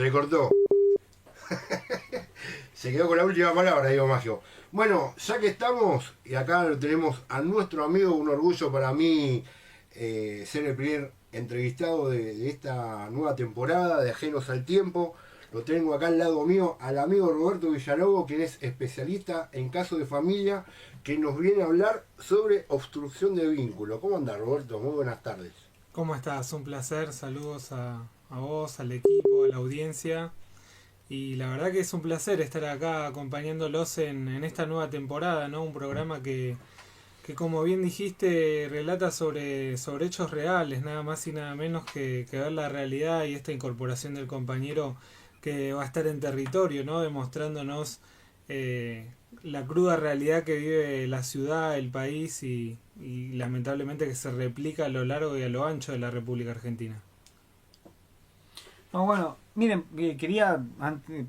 Se cortó. Se quedó con la última palabra, digo Magio. Bueno, ya que estamos, y acá lo tenemos a nuestro amigo, un orgullo para mí ser el primer entrevistado de esta nueva temporada de Ajenos al Tiempo. Lo tengo acá al lado mío, al amigo Roberto Villalobos, quien es especialista en casos de familia, que nos viene a hablar sobre obstrucción de vínculo. ¿Cómo anda, Roberto? Muy buenas tardes. ¿Cómo estás? Un placer. Saludos a vos, al equipo, a la audiencia. Y la verdad que es un placer estar acá acompañándolos en esta nueva temporada, ¿no? Un programa que como bien dijiste, relata sobre hechos reales, nada más y nada menos que ver la realidad y esta incorporación del compañero que va a estar en territorio, ¿no? Demostrándonos la cruda realidad que vive la ciudad, el país y lamentablemente que se replica a lo largo y a lo ancho de la República Argentina. No, bueno, miren, quería,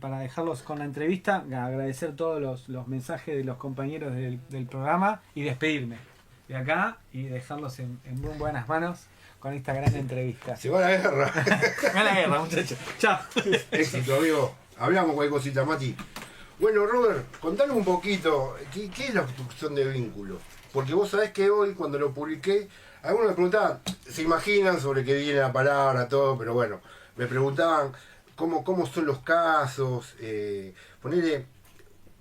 para dejarlos con la entrevista, agradecer todos los mensajes de los compañeros del programa y despedirme de acá y dejarlos en muy buenas manos con esta gran entrevista. Se va a la guerra. A la guerra, muchachos. Chao. Éxito, amigo. Hablamos cualquier cosita, Mati. Bueno, Robert, contanos un poquito, ¿qué es la obstrucción de vínculo? Porque vos sabés que hoy, cuando lo publiqué, algunos me preguntaban, se imaginan sobre qué viene la palabra, todo, pero bueno, me preguntaban cómo son los casos, ponele,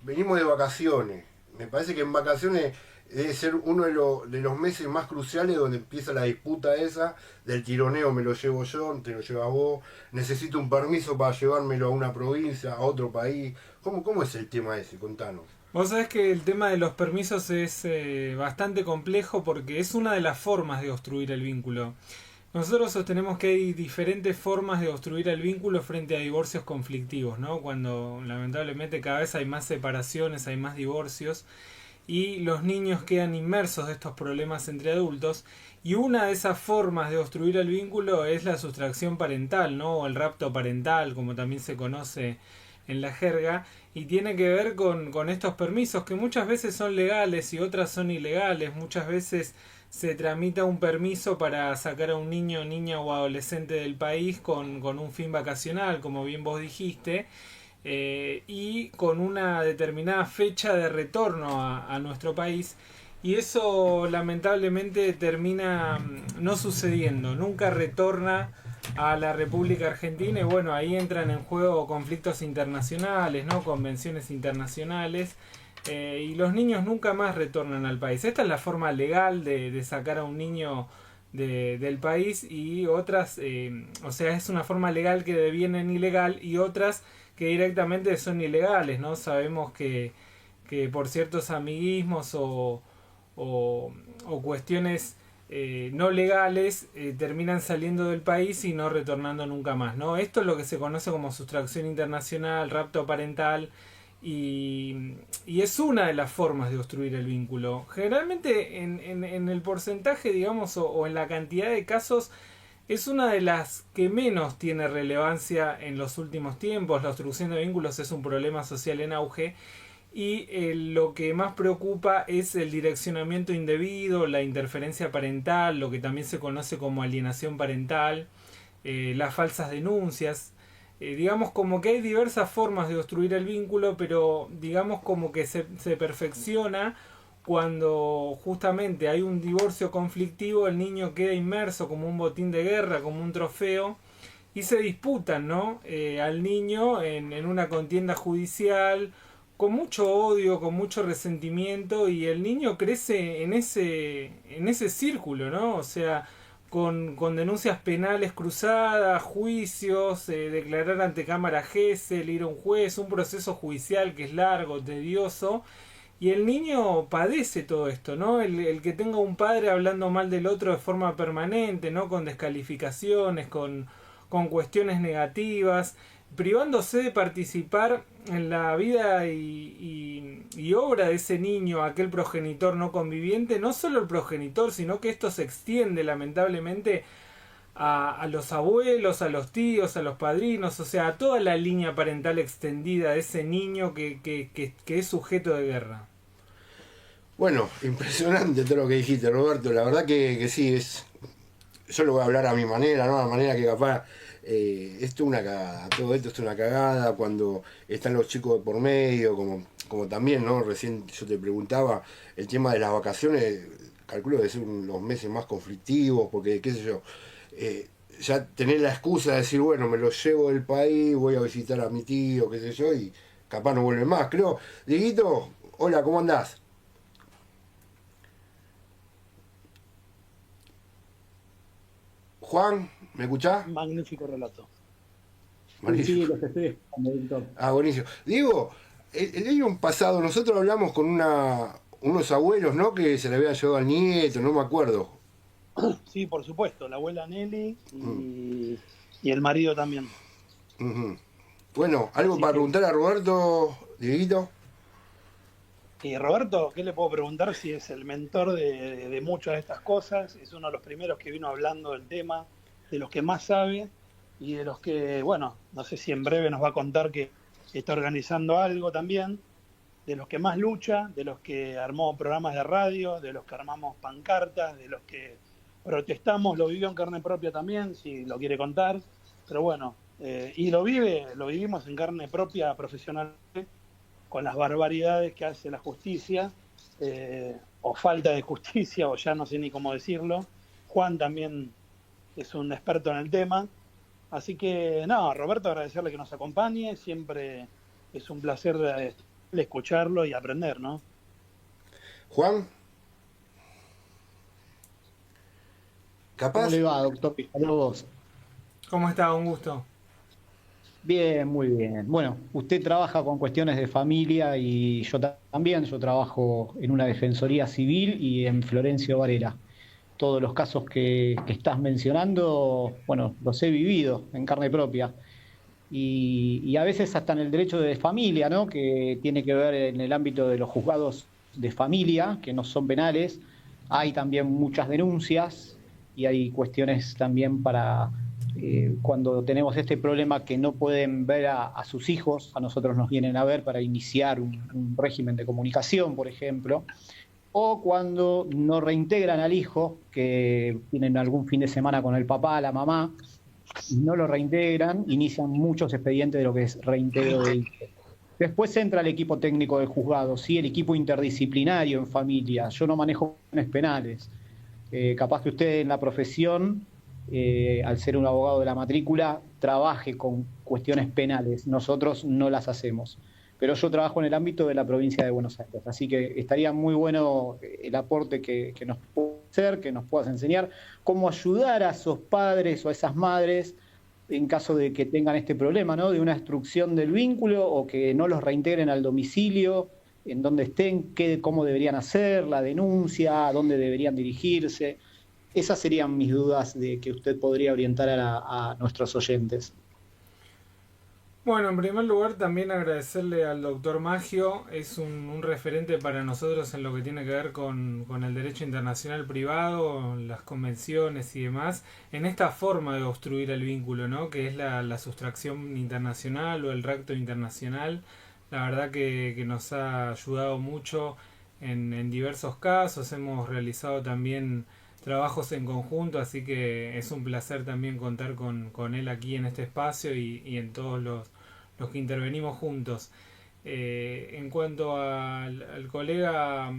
venimos de vacaciones, me parece que en vacaciones debe ser uno de los meses más cruciales donde empieza la disputa esa del tironeo, me lo llevo yo, te lo llevas vos, necesito un permiso para llevármelo a una provincia, a otro país. ¿Cómo es el tema ese? Contanos. Vos sabés que el tema de los permisos es bastante complejo porque es una de las formas de obstruir el vínculo. Nosotros sostenemos que hay diferentes formas de obstruir el vínculo frente a divorcios conflictivos, ¿no? Cuando lamentablemente cada vez hay más separaciones, hay más divorcios y los niños quedan inmersos de estos problemas entre adultos, y una de esas formas de obstruir el vínculo es la sustracción parental, ¿no? O el rapto parental, como también se conoce en la jerga, y tiene que ver con estos permisos que muchas veces son legales y otras son ilegales. Muchas veces se tramita un permiso para sacar a un niño, niña o adolescente del país con un fin vacacional, como bien vos dijiste, y con una determinada fecha de retorno a nuestro país, y eso lamentablemente termina no sucediendo, nunca retorna a la República Argentina, y bueno, ahí entran en juego conflictos internacionales, ¿no? Convenciones internacionales, y los niños nunca más retornan al país. Esta es la forma legal de sacar a un niño del país, y otras, o sea, es una forma legal que deviene en ilegal, y otras que directamente son ilegales, ¿no? Sabemos que por ciertos amiguismos o cuestiones no legales terminan saliendo del país y no retornando nunca más, ¿no? Esto es lo que se conoce como sustracción internacional, rapto parental, y es una de las formas de obstruir el vínculo. Generalmente en el porcentaje, digamos, o en la cantidad de casos, es una de las que menos tiene relevancia en los últimos tiempos. La obstrucción de vínculos es un problema social en auge, y lo que más preocupa es el direccionamiento indebido, la interferencia parental, lo que también se conoce como alienación parental, las falsas denuncias. Digamos como que hay diversas formas de obstruir el vínculo, pero digamos como que se perfecciona cuando justamente hay un divorcio conflictivo. El niño queda inmerso como un botín de guerra, como un trofeo, y se disputan, ¿no? Al niño en una contienda judicial, con mucho odio, con mucho resentimiento, y el niño crece en ese círculo, ¿no? O sea, con denuncias penales cruzadas, juicios, declarar ante cámara gesell, ir a un juez, un proceso judicial que es largo, tedioso, y el niño padece todo esto, ¿no? El que tenga un padre hablando mal del otro de forma permanente, ¿no? Con descalificaciones, con cuestiones negativas, privándose de participar en la vida y obra de ese niño, aquel progenitor no conviviente. No solo el progenitor, sino que esto se extiende lamentablemente a los abuelos, a los tíos, a los padrinos, o sea, a toda la línea parental extendida de ese niño que es sujeto de guerra. Bueno, impresionante todo lo que dijiste, Roberto. La verdad que sí, yo lo voy a hablar a mi manera, ¿no? A la manera que capaz esto es una cagada, todo esto es una cagada cuando están los chicos de por medio, como también, ¿no? Recién yo te preguntaba, el tema de las vacaciones, calculo que son los meses más conflictivos, porque, qué sé yo, ya tener la excusa de decir, bueno, me lo llevo del país, voy a visitar a mi tío, qué sé yo, y capaz no vuelve más, creo. Dieguito, hola, ¿cómo andás? Juan, ¿me escuchás? Magnífico relato. Buenísimo. Sí, los estoy escuchando, Víctor. Ah, buenísimo. Diego, el año pasado nosotros hablamos con unos abuelos, ¿no? Que se le había llevado al nieto, no me acuerdo. Sí, por supuesto, la abuela Nelly Mm. y el marido también. Ujú. Bueno, ¿algo Así para que, preguntar a Roberto, Dieguito? y Roberto, ¿qué le puedo preguntar si es el mentor de muchas de estas cosas? Es uno de los primeros que vino hablando del tema, de los que más sabe y de los que, bueno, no sé si en breve nos va a contar que está organizando algo también, de los que más lucha, de los que armó programas de radio, de los que armamos pancartas, de los que protestamos, lo vivió en carne propia también, si lo quiere contar, pero bueno, y lo vivimos en carne propia profesionalmente, con las barbaridades que hace la justicia, o falta de justicia, o ya no sé ni cómo decirlo. Juan también es un experto en el tema, así que no, Roberto, agradecerle que nos acompañe, siempre es un placer escucharlo y aprender, ¿no? Juan, ¿Cómo ¿capaz? le va, doctor? Saludos. ¿Cómo está? Un gusto. Bien, muy bien. Bueno, usted trabaja con cuestiones de familia y yo también. Yo trabajo en una defensoría civil y en Florencio Varela. Todos los casos que estás mencionando, bueno, los he vivido en carne propia. Y a veces hasta en el derecho de familia, ¿no? Que tiene que ver en el ámbito de los juzgados de familia, que no son penales. Hay también muchas denuncias y hay cuestiones también para cuando tenemos este problema que no pueden ver a sus hijos, a nosotros nos vienen a ver para iniciar un régimen de comunicación, por ejemplo, o cuando no reintegran al hijo, que tienen algún fin de semana con el papá, la mamá, y no lo reintegran, inician muchos expedientes de lo que es reintegro de hijos. Después entra el equipo técnico del juzgado, ¿sí? El equipo interdisciplinario en familia. Yo no manejo cuestiones penales. Capaz que usted en la profesión, al ser un abogado de la matrícula, trabaje con cuestiones penales. Nosotros no las hacemos. Pero yo trabajo en el ámbito de la provincia de Buenos Aires. Así que estaría muy bueno el aporte que nos puedas hacer, que nos puedas enseñar, cómo ayudar a esos padres o a esas madres en caso de que tengan este problema, ¿no? De una destrucción del vínculo o que no los reintegren al domicilio, en donde estén, cómo deberían hacer, la denuncia, a dónde deberían dirigirse. Esas serían mis dudas de que usted podría orientar a nuestros oyentes. Bueno, en primer lugar también agradecerle al doctor Maggio, es un referente para nosotros en lo que tiene que ver con el derecho internacional privado, las convenciones y demás, en esta forma de obstruir el vínculo, ¿no? Que es la sustracción internacional o el rapto internacional. La verdad que nos ha ayudado mucho en diversos casos, hemos realizado también trabajos en conjunto, así que es un placer también contar con él aquí en este espacio y en todos los que intervenimos juntos. En cuanto al colega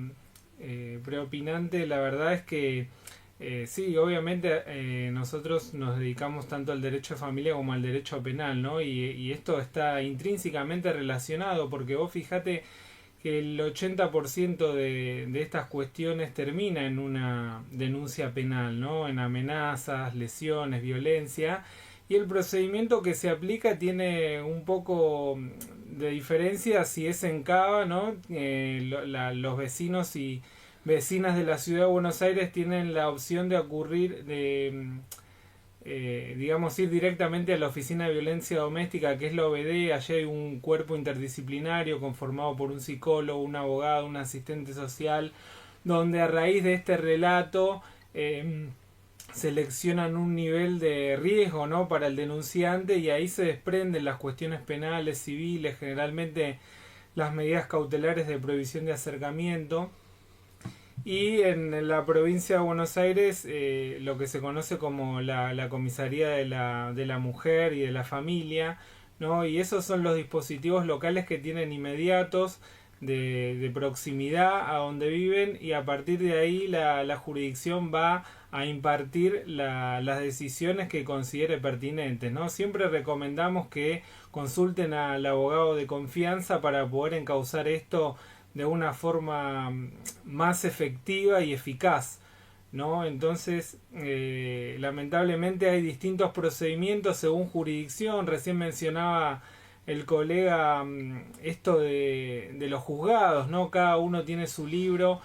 preopinante, la verdad es que sí, obviamente nosotros nos dedicamos tanto al derecho de familia como al derecho penal, ¿no? Y esto está intrínsecamente relacionado, porque vos fijate que el 80% de estas cuestiones termina en una denuncia penal, ¿no? En amenazas, lesiones, violencia. Y el procedimiento que se aplica tiene un poco de diferencia si es en Cava, ¿no? Los vecinos y vecinas de la ciudad de Buenos Aires tienen la opción de digamos, ir directamente a la Oficina de Violencia Doméstica, que es la OVD. Allí hay un cuerpo interdisciplinario conformado por un psicólogo, un abogado, un asistente social, donde a raíz de este relato seleccionan un nivel de riesgo, ¿no? Para el denunciante, y ahí se desprenden las cuestiones penales, civiles, generalmente las medidas cautelares de prohibición de acercamiento. y en la provincia de Buenos Aires lo que se conoce como la comisaría de la mujer y de la familia, ¿no? Y esos son los dispositivos locales que tienen inmediatos de proximidad a donde viven, y a partir de ahí la jurisdicción va a impartir las decisiones que considere pertinentes, ¿no? Siempre recomendamos que consulten al abogado de confianza para poder encauzar esto de una forma más efectiva y eficaz, ¿no? Entonces, lamentablemente hay distintos procedimientos según jurisdicción. Recién mencionaba el colega esto de los juzgados, ¿no? Cada uno tiene su libro.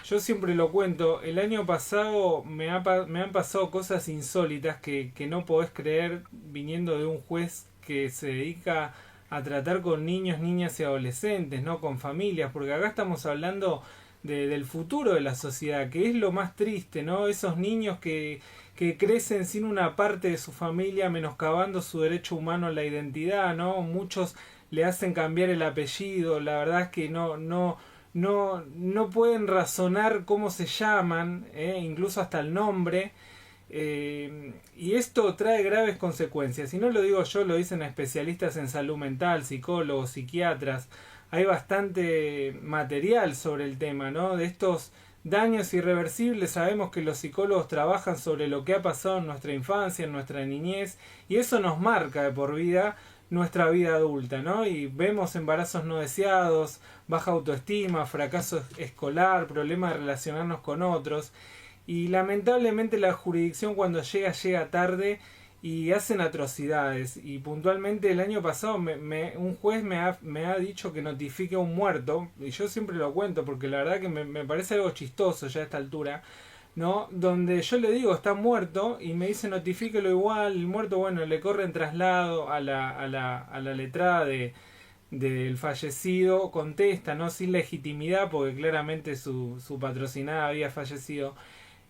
Yo siempre lo cuento, el año pasado me han pasado cosas insólitas que no podés creer, viniendo de un juez que se dedica a tratar con niños, niñas y adolescentes, ¿no? Con familias, porque acá estamos hablando del futuro de la sociedad, que es lo más triste, ¿no? Esos niños que crecen sin una parte de su familia, menoscabando su derecho humano a la identidad, ¿no? Muchos le hacen cambiar el apellido, la verdad es que no pueden razonar cómo se llaman, incluso hasta el nombre. Y esto trae graves consecuencias. Y no lo digo yo, lo dicen especialistas en salud mental, psicólogos, psiquiatras. Hay bastante material sobre el tema, ¿no? De estos daños irreversibles. Sabemos que los psicólogos trabajan sobre lo que ha pasado en nuestra infancia, en nuestra niñez, y eso nos marca de por vida nuestra vida adulta, ¿no? Y vemos embarazos no deseados, baja autoestima, fracaso escolar, problemas de relacionarnos con otros. Y lamentablemente la jurisdicción cuando llega tarde y hacen atrocidades. Y puntualmente el año pasado un juez me ha dicho que notifique a un muerto, y yo siempre lo cuento porque la verdad que me parece algo chistoso ya a esta altura, ¿no? Donde yo le digo está muerto y me dice notifíquelo igual. El muerto, bueno, le corren traslado a la letrada del fallecido, contesta, ¿no? Sin legitimidad porque claramente su patrocinada había fallecido.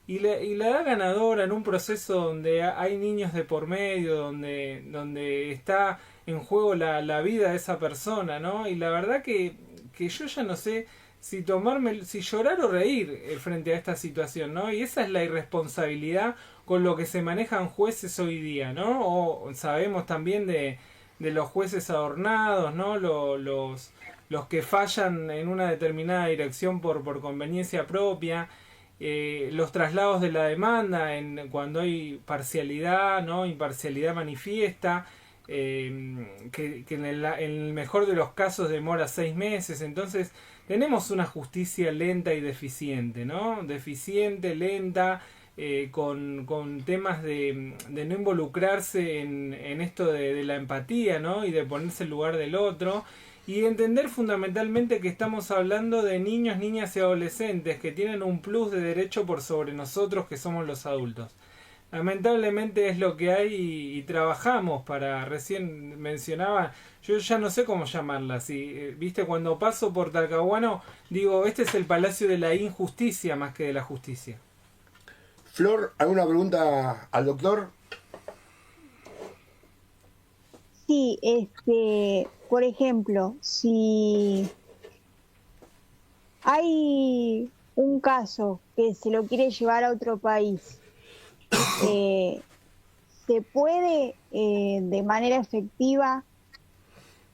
Y la da ganadora en un proceso donde hay niños de por medio, donde está en juego la vida de esa persona, ¿no? Y la verdad que yo ya no sé si llorar o reír frente a esta situación, ¿no? Y esa es la irresponsabilidad con lo que se manejan jueces hoy día, ¿no? O sabemos también de los jueces adornados, ¿no? Los que fallan en una determinada dirección por conveniencia propia. Los traslados de la demanda cuando hay parcialidad, ¿no? Imparcialidad manifiesta, que en el mejor de los casos demora 6 meses. Entonces tenemos una justicia lenta y deficiente, ¿no? Deficiente, lenta, con temas de no involucrarse en esto de la empatía, ¿no? Y de ponerse en lugar del otro. Y entender fundamentalmente que estamos hablando de niños, niñas y adolescentes que tienen un plus de derecho por sobre nosotros que somos los adultos. Lamentablemente es lo que hay y trabajamos para, recién mencionaba, yo ya no sé cómo llamarla, viste, cuando paso por Talcahuano digo, este es el palacio de la injusticia más que de la justicia. Flor, ¿alguna pregunta al doctor? Sí, por ejemplo, si hay un caso que se lo quiere llevar a otro país, ¿se puede de manera efectiva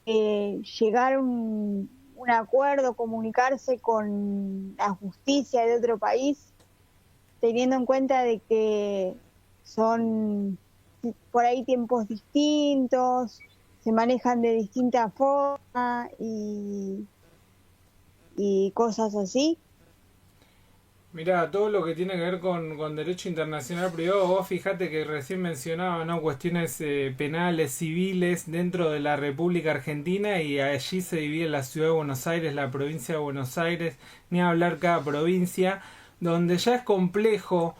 llegar a un acuerdo, comunicarse con la justicia de otro país, teniendo en cuenta de que son por ahí tiempos distintos, se manejan de distinta forma y cosas así? Mirá, todo lo que tiene que ver con derecho internacional privado, vos fijate que recién mencionaba, ¿no? Cuestiones penales, civiles dentro de la República Argentina, y allí se divide la ciudad de Buenos Aires, la provincia de Buenos Aires, ni hablar cada provincia, donde ya es complejo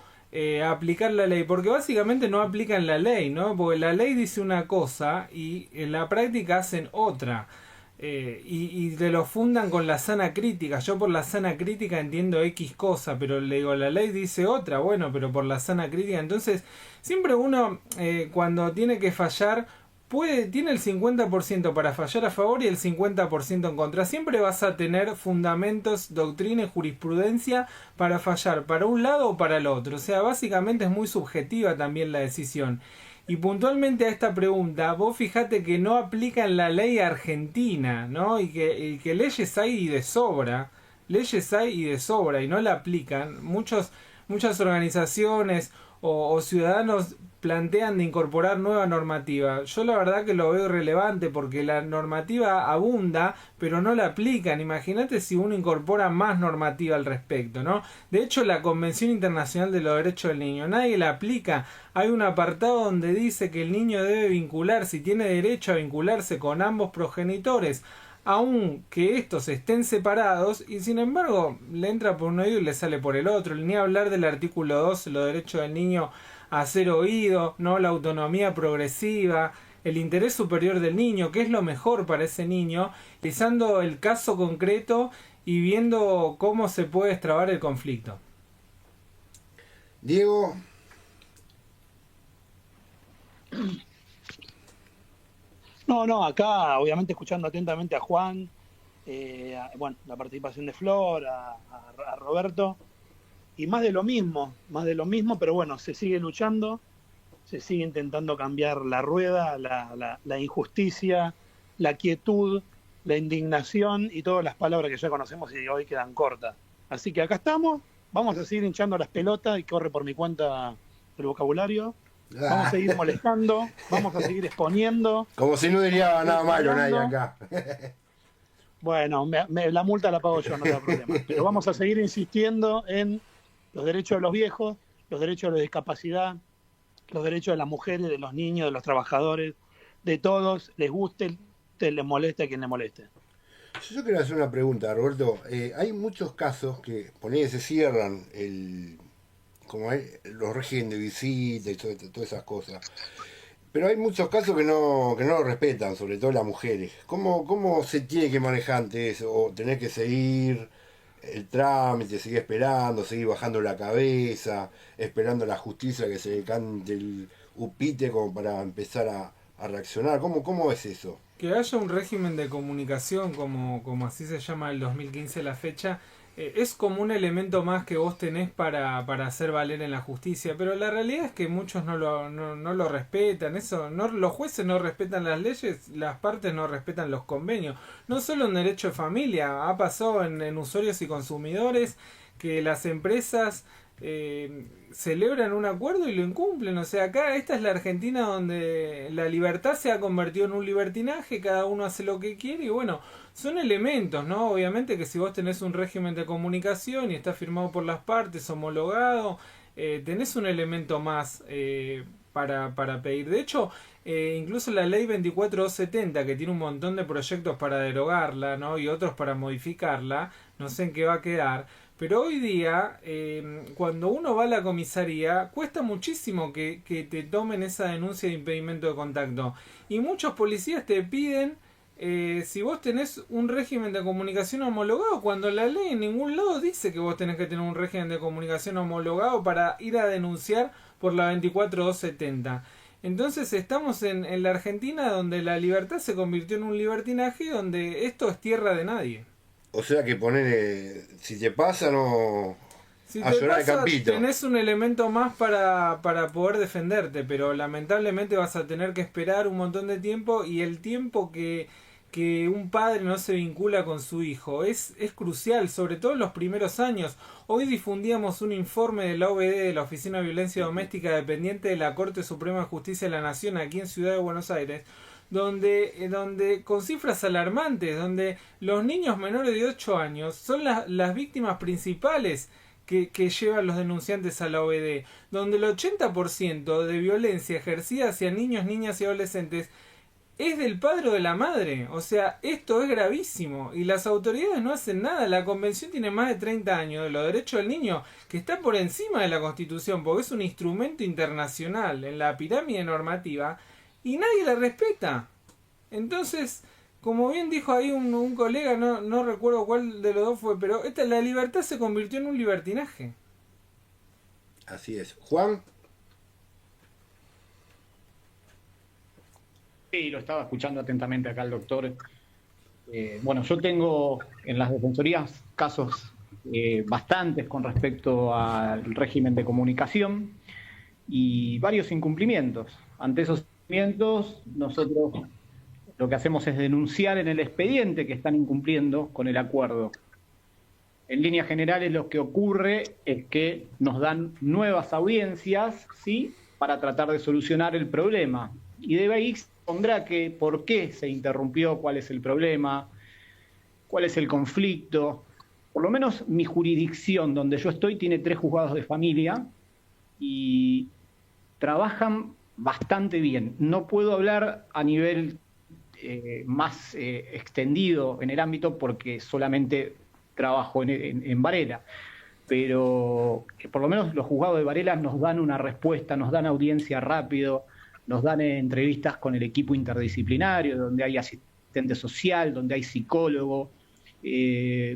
aplicar la ley, porque básicamente no aplican la ley, ¿no? Porque la ley dice una cosa y en la práctica hacen otra. Y te lo fundan con la sana crítica. Yo por la sana crítica entiendo X cosa, pero le digo, la ley dice otra, bueno, pero por la sana crítica. Entonces, siempre uno cuando tiene que fallar tiene el 50% para fallar a favor y el 50% en contra. Siempre vas a tener fundamentos, doctrina y jurisprudencia para fallar para un lado o para el otro. O sea, básicamente es muy subjetiva también la decisión. Y puntualmente a esta pregunta, vos fijate que no aplican la ley argentina, ¿no? Y que leyes hay y de sobra. Leyes hay y de sobra y no la aplican. Muchas organizaciones o ciudadanos plantean de incorporar nueva normativa. Yo la verdad que lo veo irrelevante porque la normativa abunda, pero no la aplican. Imagínate si uno incorpora más normativa al respecto, ¿no? De hecho, la Convención Internacional de los Derechos del Niño, nadie la aplica. Hay un apartado donde dice que el niño debe vincularse y tiene derecho a vincularse con ambos progenitores, aunque estos estén separados, y sin embargo le entra por un oído y le sale por el otro. Ni hablar del artículo 12, los derechos del niño a ser oído, ¿no? La autonomía progresiva, el interés superior del niño, qué es lo mejor para ese niño, analizando el caso concreto y viendo cómo se puede destrabar el conflicto. Diego. No, acá obviamente escuchando atentamente a Juan, la participación de Flor, a Roberto, y más de lo mismo, pero bueno, se sigue luchando, se sigue intentando cambiar la rueda, la injusticia, la quietud, la indignación y todas las palabras que ya conocemos y hoy quedan cortas. Así que acá estamos, vamos a seguir hinchando las pelotas y corre por mi cuenta el vocabulario. Vamos a seguir molestando, vamos a seguir exponiendo. Como si no diría nada malo nadie acá. Bueno, la multa la pago yo, no da problema. Pero vamos a seguir insistiendo en los derechos de los viejos, los derechos de la discapacidad, los derechos de las mujeres, de los niños, de los trabajadores, de todos, les guste, les moleste a quien les moleste. Yo quiero hacer una pregunta, Roberto. Hay muchos casos que se cierran como hay los régimen de visita y todas esas cosas. Pero hay muchos casos que no lo respetan, sobre todo las mujeres. ¿Cómo se tiene que manejar ante eso? ¿O tener que seguir el trámite, seguir esperando, seguir bajando la cabeza, esperando a la justicia que se le cante el upite como para empezar a reaccionar? ¿Cómo es eso? Que haya un régimen de comunicación, como así se llama el 2015 la fecha, es como un elemento más que vos tenés para hacer valer en la justicia, pero la realidad es que muchos no lo respetan. Los jueces no respetan las leyes, las partes no respetan los convenios. No solo en derecho de familia, ha pasado en usuarios y consumidores que las empresas celebran un acuerdo y lo incumplen. O sea, acá esta es la Argentina donde la libertad se ha convertido en un libertinaje, cada uno hace lo que quiere y bueno, son elementos, ¿no? Obviamente que si vos tenés un régimen de comunicación y está firmado por las partes, homologado, tenés un elemento más para pedir. De hecho, incluso la ley 24270, que tiene un montón de proyectos para derogarla, ¿no? Y otros para modificarla, no sé en qué va a quedar. Pero hoy día, cuando uno va a la comisaría, cuesta muchísimo que te tomen esa denuncia de impedimento de contacto. Y muchos policías te piden, si vos tenés un régimen de comunicación homologado, cuando la ley en ningún lado dice que vos tenés que tener un régimen de comunicación homologado para ir a denunciar por la 24270. Entonces estamos en la Argentina donde la libertad se convirtió en un libertinaje, donde esto es tierra de nadie. O sea que si te pasa, no... Si a te llorar el pasa, campito. tenés un elemento más para poder defenderte, pero lamentablemente vas a tener que esperar un montón de tiempo y el tiempo que un padre no se vincula con su hijo es crucial, sobre todo en los primeros años. Hoy difundíamos un informe de la OVD, de la Oficina de Violencia Doméstica, dependiente de la Corte Suprema de Justicia de la Nación aquí en Ciudad de Buenos Aires, donde con cifras alarmantes, donde los niños menores de 8 años son las víctimas principales que llevan los denunciantes a la OVD, donde el 80% de violencia ejercida hacia niños, niñas y adolescentes es del padre o de la madre. O sea, esto es gravísimo y las autoridades no hacen nada. La Convención tiene más de 30 años de los derechos del niño, que está por encima de la Constitución porque es un instrumento internacional en la pirámide normativa y nadie la respeta. Entonces, como bien dijo ahí un colega, no recuerdo cuál de los dos fue, pero la libertad se convirtió en un libertinaje. Así es. Juan. Sí, lo estaba escuchando atentamente acá el doctor. Bueno, yo tengo en las defensorías casos bastantes con respecto al régimen de comunicación y varios incumplimientos. Ante esos incumplimientos, nosotros lo que hacemos es denunciar en el expediente que están incumpliendo con el acuerdo. En líneas generales lo que ocurre es que nos dan nuevas audiencias, ¿sí?, para tratar de solucionar el problema. Y de ahí pondrá que por qué se interrumpió, cuál es el problema, cuál es el conflicto. Por lo menos mi jurisdicción donde yo estoy tiene 3 juzgados de familia y trabajan bastante bien. No puedo hablar a nivel más extendido en el ámbito porque solamente trabajo en Varela, pero que por lo menos los juzgados de Varela nos dan una respuesta, nos dan audiencia rápido, nos dan entrevistas con el equipo interdisciplinario, donde hay asistente social, donde hay psicólogo.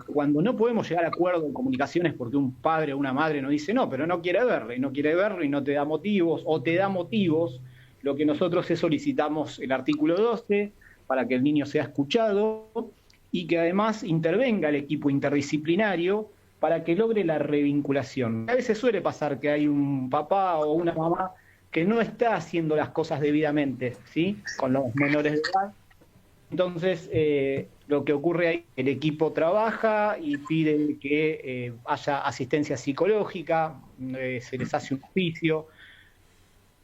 Cuando no podemos llegar a acuerdo en comunicaciones porque un padre o una madre nos dice no, pero no quiere verlo y no quiere verlo y no te da motivos, o te da motivos, lo que nosotros es solicitamos el artículo 12 para que el niño sea escuchado y que además intervenga el equipo interdisciplinario para que logre la revinculación. A veces suele pasar que hay un papá o una mamá que no está haciendo las cosas debidamente, ¿sí?, con los menores de edad. Entonces, lo que ocurre ahí, el equipo trabaja y pide que haya asistencia psicológica, se les hace un oficio.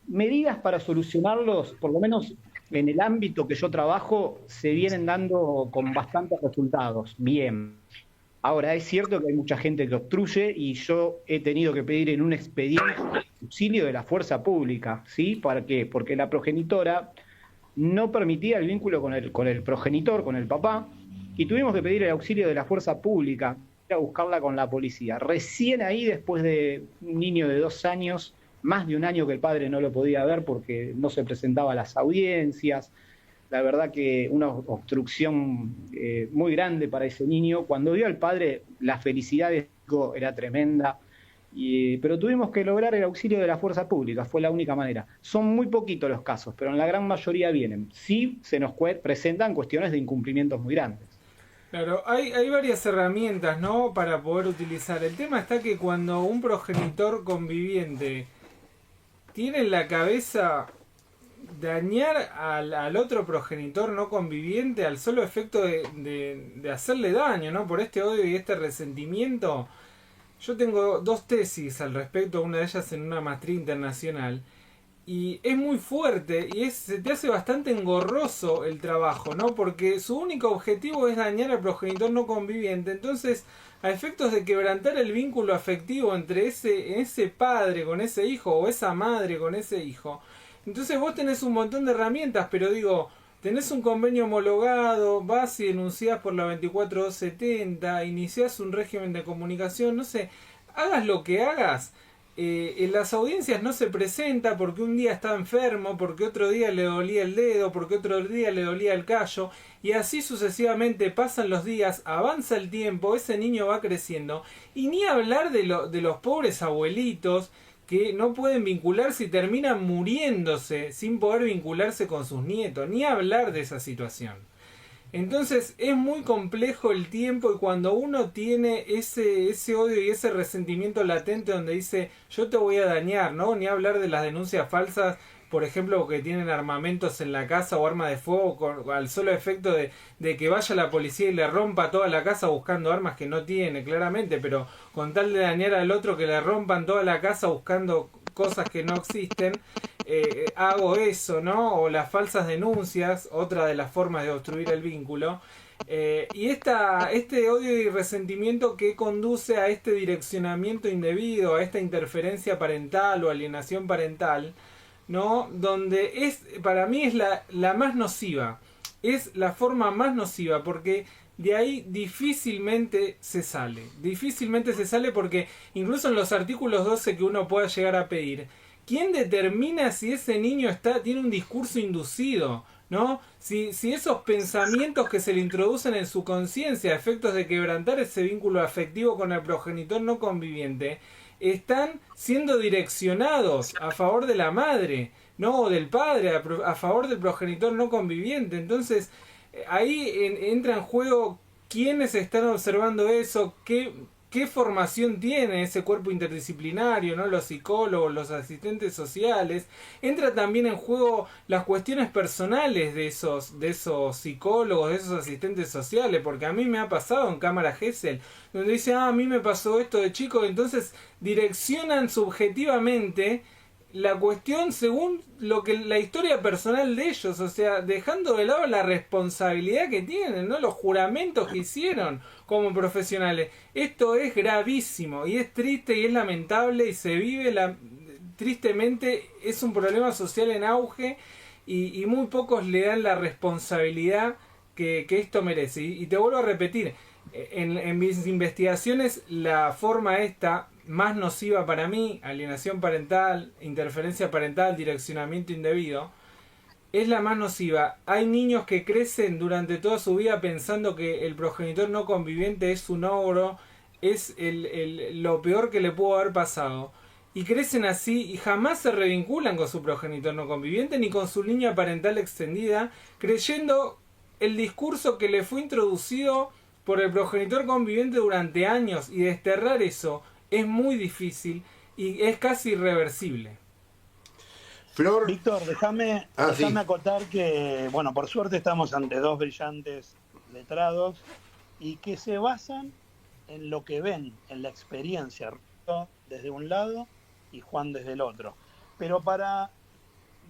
Medidas para solucionarlos, por lo menos en el ámbito que yo trabajo, se vienen dando con bastantes resultados. Bien. Ahora, es cierto que hay mucha gente que obstruye y yo he tenido que pedir en un expediente auxilio de la fuerza pública, ¿sí? ¿Para qué? Porque la progenitora no permitía el vínculo con el progenitor, con el papá, y tuvimos que pedir el auxilio de la fuerza pública, ir a buscarla con la policía. Recién ahí, después de un niño de 2 años, más de un año que el padre no lo podía ver porque no se presentaba a las audiencias. La verdad que una obstrucción muy grande para ese niño. Cuando vio al padre, la felicidad de hijo era tremenda, pero tuvimos que lograr el auxilio de la fuerza pública, fue la única manera. Son muy poquitos los casos, pero en la gran mayoría vienen. Sí se nos presentan cuestiones de incumplimientos muy grandes. Claro, hay varias herramientas, ¿no?, para poder utilizar. El tema está que cuando un progenitor conviviente tiene en la cabeza dañar al otro progenitor no conviviente al solo efecto de hacerle daño, ¿no?, por este odio y este resentimiento. Yo tengo 2 tesis al respecto, una de ellas en una maestría internacional, y es muy fuerte y se te hace bastante engorroso el trabajo, ¿no?, porque su único objetivo es dañar al progenitor no conviviente. Entonces, a efectos de quebrantar el vínculo afectivo entre ese padre con ese hijo o esa madre con ese hijo, entonces vos tenés un montón de herramientas, pero digo, tenés un convenio homologado, vas y denunciás por la 24270, iniciás un régimen de comunicación, no sé, hagas lo que hagas, en las audiencias no se presenta porque un día está enfermo, porque otro día le dolía el dedo, porque otro día le dolía el callo, y así sucesivamente pasan los días, avanza el tiempo, ese niño va creciendo, y ni hablar de los pobres abuelitos que no pueden vincularse y terminan muriéndose sin poder vincularse con sus nietos, ni hablar de esa situación. Entonces es muy complejo el tiempo, y cuando uno tiene ese odio y ese resentimiento latente donde dice yo te voy a dañar, ¿no? Ni hablar de las denuncias falsas, por ejemplo, que tienen armamentos en la casa o armas de fuego al solo efecto de que vaya la policía y le rompa toda la casa buscando armas que no tiene, claramente, pero con tal de dañar al otro que le rompan toda la casa buscando cosas que no existen, hago eso, ¿no? O las falsas denuncias, otra de las formas de obstruir el vínculo. Y este odio y resentimiento que conduce a este direccionamiento indebido, a esta interferencia parental o alienación parental, ¿no?, donde para mí es la más nociva, es la forma más nociva, porque de ahí difícilmente se sale porque incluso en los artículos 12 que uno pueda llegar a pedir, ¿quién determina si ese niño tiene un discurso inducido? ¿No? Si esos pensamientos que se le introducen en su conciencia a efectos de quebrantar ese vínculo afectivo con el progenitor no conviviente están siendo direccionados a favor de la madre, no, del padre, a favor del progenitor no conviviente. Entonces, ahí entra en juego quiénes están observando eso, qué formación tiene ese cuerpo interdisciplinario, ¿no? Los psicólogos, los asistentes sociales. Entra también en juego las cuestiones personales de esos psicólogos, de esos asistentes sociales, porque a mí me ha pasado en Cámara Gesell, donde dice, a mí me pasó esto de chico, entonces direccionan subjetivamente la cuestión según lo que la historia personal de ellos, o sea, dejando de lado la responsabilidad que tienen, ¿no? Los juramentos que hicieron como profesionales. Esto es gravísimo y es triste y es lamentable y se vive tristemente, es un problema social en auge y muy pocos le dan la responsabilidad que esto merece. Y te vuelvo a repetir, en mis investigaciones la forma esta más nociva para mí, alienación parental, interferencia parental, direccionamiento indebido, es la más nociva. Hay niños que crecen durante toda su vida pensando que el progenitor no conviviente es un ogro, es lo peor que le pudo haber pasado. Y crecen así y jamás se revinculan con su progenitor no conviviente ni con su línea parental extendida, creyendo el discurso que le fue introducido por el progenitor conviviente durante años, y desterrar eso es muy difícil y es casi irreversible. Flor. Víctor, déjame Sí. acotar que, bueno, por suerte estamos ante dos brillantes letrados y que se basan en lo que ven, en la experiencia, Roberto desde un lado y Juan desde el otro. Pero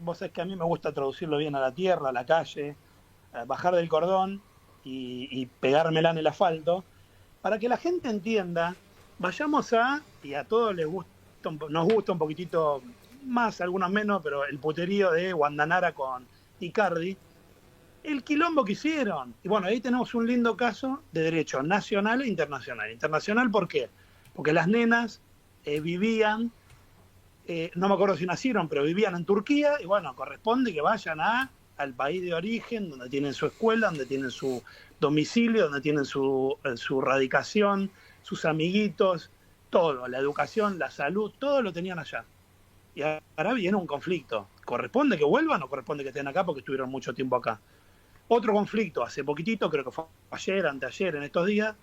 vos sabés que a mí me gusta traducirlo bien a la tierra, a la calle, bajar del cordón y pegármela en el asfalto, para que la gente entienda, vayamos y a todos nos gusta un poquitito más, algunos menos, pero el puterío de Guandanara con Icardi, el quilombo que hicieron. Y bueno, ahí tenemos un lindo caso de derecho nacional e internacional. Internacional, ¿por qué? Porque las nenas vivían, no me acuerdo si nacieron, pero vivían en Turquía, y bueno, corresponde que vayan al país de origen, donde tienen su escuela, donde tienen su domicilio, donde tienen su radicación, sus amiguitos, todo, la educación, la salud, todo lo tenían allá. Y ahora viene un conflicto. ¿Corresponde que vuelvan o corresponde que estén acá porque estuvieron mucho tiempo acá? Otro conflicto, hace poquitito, creo que fue ayer, anteayer, en estos días,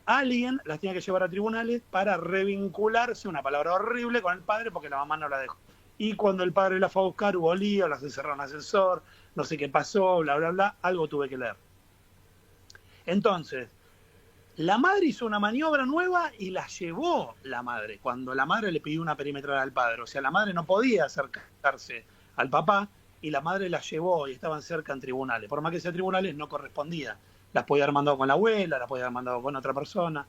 alguien las tenía que llevar a tribunales para revincularse, una palabra horrible, con el padre porque la mamá no la dejó. Y cuando el padre la fue a buscar hubo lío, las encerraron en ascensor, no sé qué pasó, bla, bla, bla, algo tuve que leer. Entonces, la madre hizo una maniobra nueva y la llevó la madre, cuando la madre le pidió una perimetral al padre. O sea, la madre no podía acercarse al papá y la madre la llevó y estaban cerca en tribunales. Por más que sea tribunales, no correspondía. Las podía haber mandado con la abuela, las podía haber mandado con otra persona.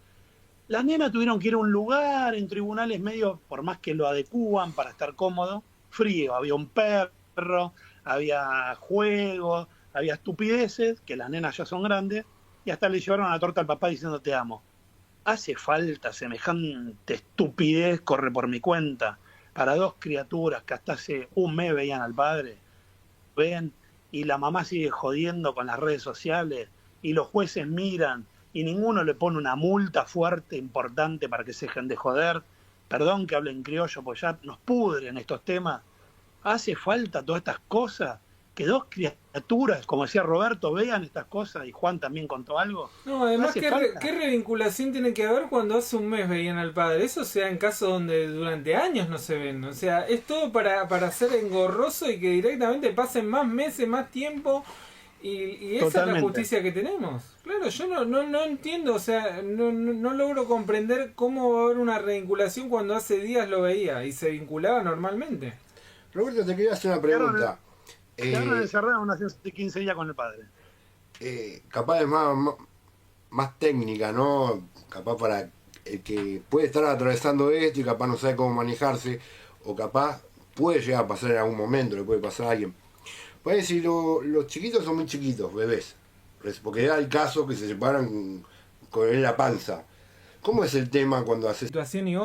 Las nenas tuvieron que ir a un lugar en tribunales medio, por más que lo adecúan para estar cómodo, frío. Había un perro, había juegos, había estupideces, que las nenas ya son grandes, y hasta le llevaron la torta al papá diciendo te amo. ¿Hace falta semejante estupidez corre por mi cuenta para dos criaturas que hasta hace un mes veían al padre? Ven, y la mamá sigue jodiendo con las redes sociales, y los jueces miran, y ninguno le pone una multa fuerte, importante, para que se dejen de joder. Perdón que hablen criollo, pues ya nos pudren estos temas. ¿Hace falta todas estas cosas? Que dos criaturas, como decía Roberto, vean estas cosas, y Juan también contó algo. No, además, ¿qué revinculación tiene que haber cuando hace un mes veían al padre? Eso sea en casos donde durante años no se ven. O sea, es todo para ser engorroso y que directamente pasen más meses, más tiempo. Y esa Totalmente. es la justicia que tenemos. Claro, yo no entiendo, o sea, no logro comprender cómo va a haber una revinculación cuando hace días lo veía y se vinculaba normalmente. Roberto, te quería hacer una pregunta. Quedaron encerrados una sesión de 15 días con el padre. Capaz es más técnica, ¿no? Capaz para el que puede estar atravesando esto y capaz no sabe cómo manejarse, o capaz puede llegar a pasar en algún momento, le puede pasar a alguien. Puede decir, los chiquitos son muy chiquitos, bebés, porque hay casos que se separan con la panza. ¿Cómo es el tema cuando haces Situación y